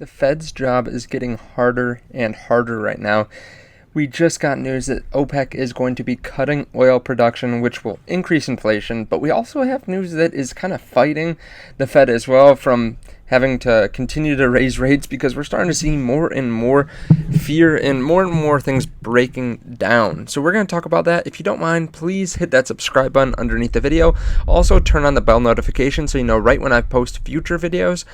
The Fed's job is getting harder and harder right now. We just got news that OPEC is going to be cutting oil production, which will increase inflation, but we also have news that is kind of fighting the Fed as well from having to continue to raise rates because we're starting to see more and more fear and more things breaking down. So we're going to talk about that. If you don't mind, please hit that subscribe button underneath the video. Also turn on the bell notification so you know right when I post future videos.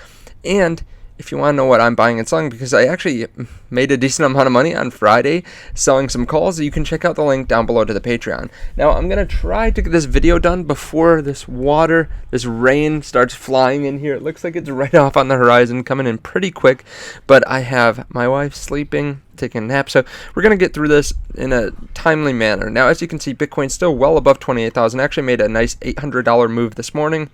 And if you want to know what I'm buying and selling, because I actually made a decent amount of money on Friday selling some calls, you can check out the link down below to the Patreon. Now, I'm going to try to get this video done before this rain starts flying in here. It looks like it's right off on the horizon, coming in pretty quick, but I have my wife sleeping, taking a nap, so we're going to get through this in a timely manner. Now, as you can see, Bitcoin's still well above 28,000. Actually made a nice $800 move this morning.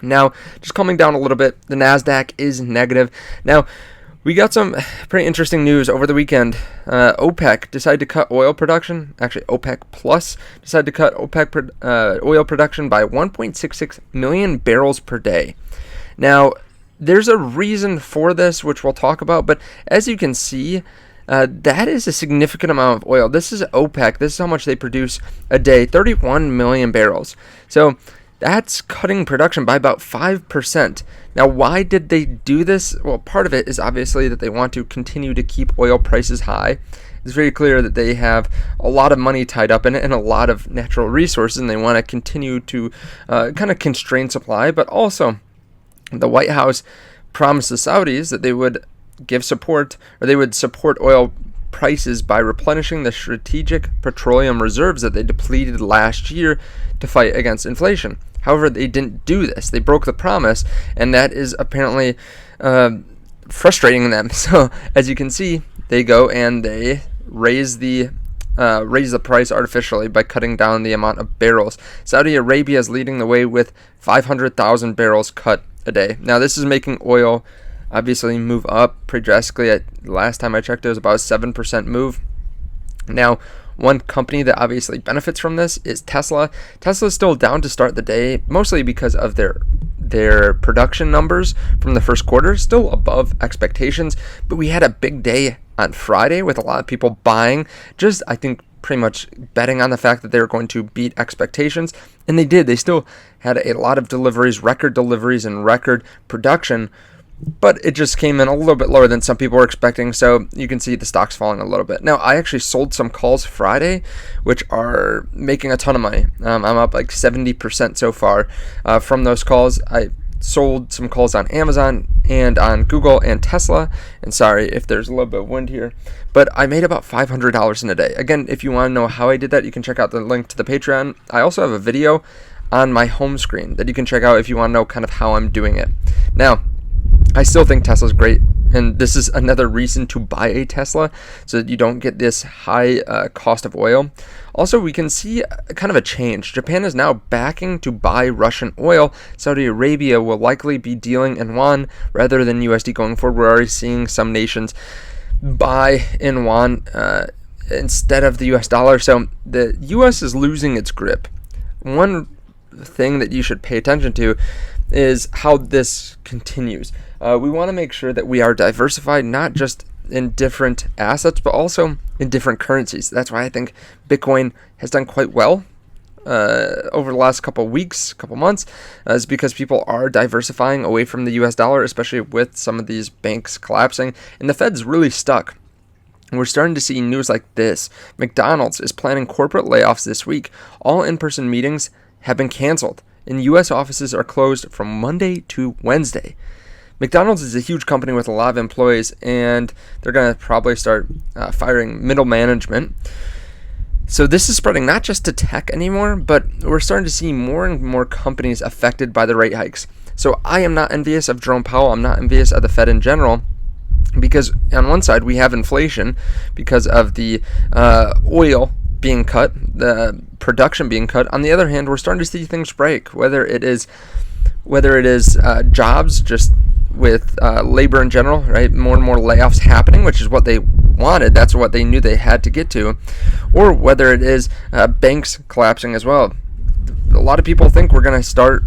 Now, just calming down a little bit, the NASDAQ is negative. Now, we got some pretty interesting news over the weekend. OPEC decided to cut oil production. Actually, OPEC Plus decided to cut oil production by 1.66 million barrels per day. Now, there's a reason for this, which we'll talk about, but as you can see, that is a significant amount of oil. This is OPEC. This is how much they produce a day, 31 million barrels. So that's cutting production by about 5%. Now, why did they do this? Well, part of it is obviously that they want to continue to keep oil prices high. It's very clear that they have a lot of money tied up in it and a lot of natural resources, and they want to continue to kind of constrain supply. But also, the White House promised the Saudis that they would give support, or they would support oil prices by replenishing the strategic petroleum reserves that they depleted last year to fight against inflation. However, they didn't do this. They broke the promise, and that is apparently frustrating them. So, as you can see, they go and they raise the price artificially by cutting down the amount of barrels. Saudi Arabia is leading the way with 500,000 barrels cut a day. Now, this is making oil obviously move up pretty drastically. Last time I checked, it was about a 7% move. Now, one company that obviously benefits from this is Tesla. Tesla is still down to start the day, mostly because of their production numbers from the first quarter, still above expectations. But we had a big day on Friday with a lot of people buying, just I think pretty much betting on the fact that they were going to beat expectations, and they did. They still had a lot of deliveries, record deliveries, and record production. But it just came in a little bit lower than some people were expecting, so you can see the stock's falling a little bit. Now, I actually sold some calls Friday, which are making a ton of money. I'm up like 70% so far from those calls. I sold some calls on Amazon and on Google and Tesla. And sorry if there's a little bit of wind here, but I made about $500 in a day. Again, if you want to know how I did that, you can check out the link to the Patreon. I also have a video on my home screen that you can check out if you want to know kind of how I'm doing it. Now, I still think Tesla's great, and this is another reason to buy a Tesla so that you don't get this high cost of oil. Also, we can see kind of a change. Japan is now backing to buy Russian oil. Saudi Arabia will likely be dealing in won rather than USD going forward. We're already seeing some nations buy in won instead of the US dollar. So the US is losing its grip. One thing that you should pay attention to is how this continues. We want to make sure that we are diversified, not just in different assets, but also in different currencies. That's why I think Bitcoin has done quite well over the last couple weeks, couple months, is because people are diversifying away from the US dollar, especially with some of these banks collapsing, and the Fed's really stuck. We're starting to see news like this. McDonald's is planning corporate layoffs this week. All in-person meetings have been canceled, and U.S. offices are closed from Monday to Wednesday. McDonald's is a huge company with a lot of employees, and they're going to probably start firing middle management. So this is spreading not just to tech anymore, but we're starting to see more and more companies affected by the rate hikes. So I am not envious of Jerome Powell. I'm not envious of the Fed in general, because on one side we have inflation because of the oil being cut, the production being cut. On the other hand, we're starting to see things break, whether it is jobs, just with labor in general, right? More and more layoffs happening, which is what they wanted. That's what they knew they had to get to. Or whether it is banks collapsing as well. A lot of people think we're going to start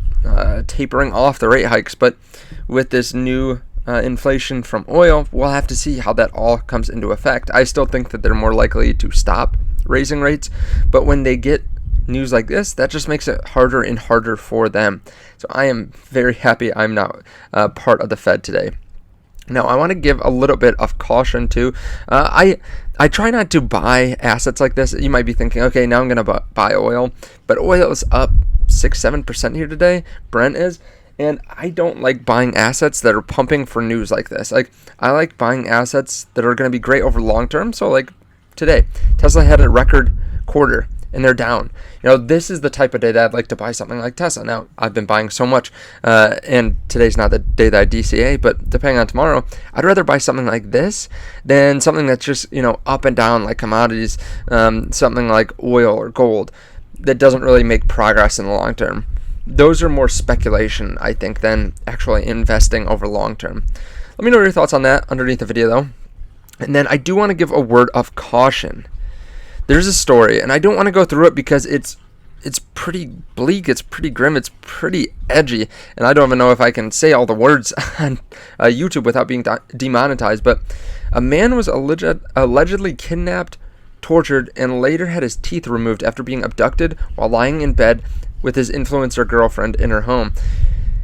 tapering off the rate hikes, but with this new inflation from oil. We'll have to see how that all comes into effect. I still think that they're more likely to stop raising rates, but when they get news like this, that just makes it harder and harder for them. So I am very happy I'm not part of the Fed today. Now, I want to give a little bit of caution too. I try not to buy assets like this. You might be thinking, okay, now I'm going to buy oil, but oil is up 6-7% here today. Brent is. And I don't like buying assets that are pumping for news like this. Like, I like buying assets that are going to be great over long term. So like today, Tesla had a record quarter and they're down. This is the type of day that I'd like to buy something like Tesla. Now, I've been buying so much, and today's not the day that I DCA, but depending on tomorrow, I'd rather buy something like this than something that's just, up and down like commodities, something like oil or gold that doesn't really make progress in the long term. Those are more speculation, I think, than actually investing over long term. Let me know your thoughts on that underneath the video, though. And then I do want to give a word of caution. There's a story, and I don't want to go through it because it's pretty bleak, it's pretty grim, it's pretty edgy, and I don't even know if I can say all the words on YouTube without being demonetized, but a man was allegedly kidnapped, tortured, and later had his teeth removed after being abducted while lying in bed with his influencer girlfriend in her home.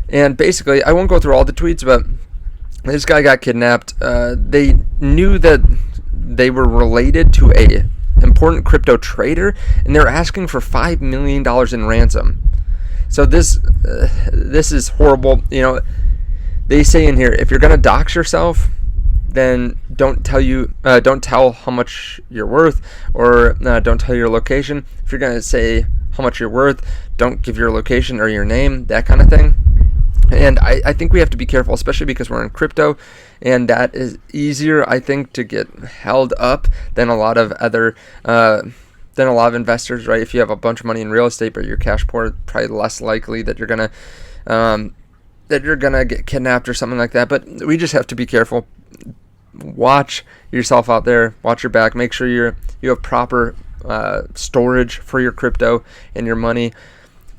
And basically, I won't go through all the tweets, but this guy got kidnapped. They knew that they were related to a important crypto trader, and they're asking for $5 million in ransom. So this is horrible. They say in here, if you're gonna dox yourself, then don't tell how much you're worth, or don't tell your location. If you're gonna say how much you're worth, don't give your location or your name, that kind of thing. And I think we have to be careful, especially because we're in crypto, and that is easier, I think, to get held up than a lot of investors, right? If you have a bunch of money in real estate but you're cash poor, probably less likely that you're gonna get kidnapped or something like that. But we just have to be careful. Watch yourself out there. Watch your back. Make sure you have proper storage for your crypto and your money.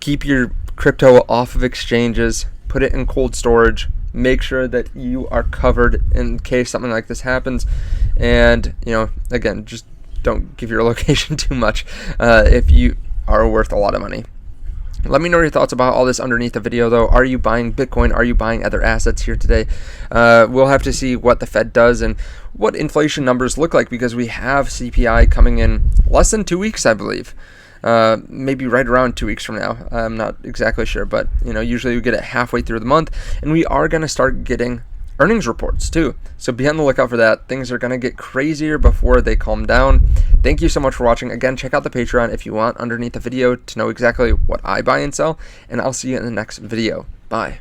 Keep your crypto off of exchanges. Put it in cold storage. Make sure that you are covered in case something like this happens. And again, just don't give your location too much if you are worth a lot of money. Let me know your thoughts about all this underneath the video, though. Are you buying Bitcoin? Are you buying other assets here today? We'll have to see what the Fed does and what inflation numbers look like, because we have CPI coming in less than 2 weeks, I believe. Maybe right around 2 weeks from now. I'm not exactly sure, but usually we get it halfway through the month, and we are going to start getting earnings reports too. So be on the lookout for that. Things are going to get crazier before they calm down. Thank you so much for watching. Again, check out the Patreon if you want underneath the video to know exactly what I buy and sell, and I'll see you in the next video. Bye.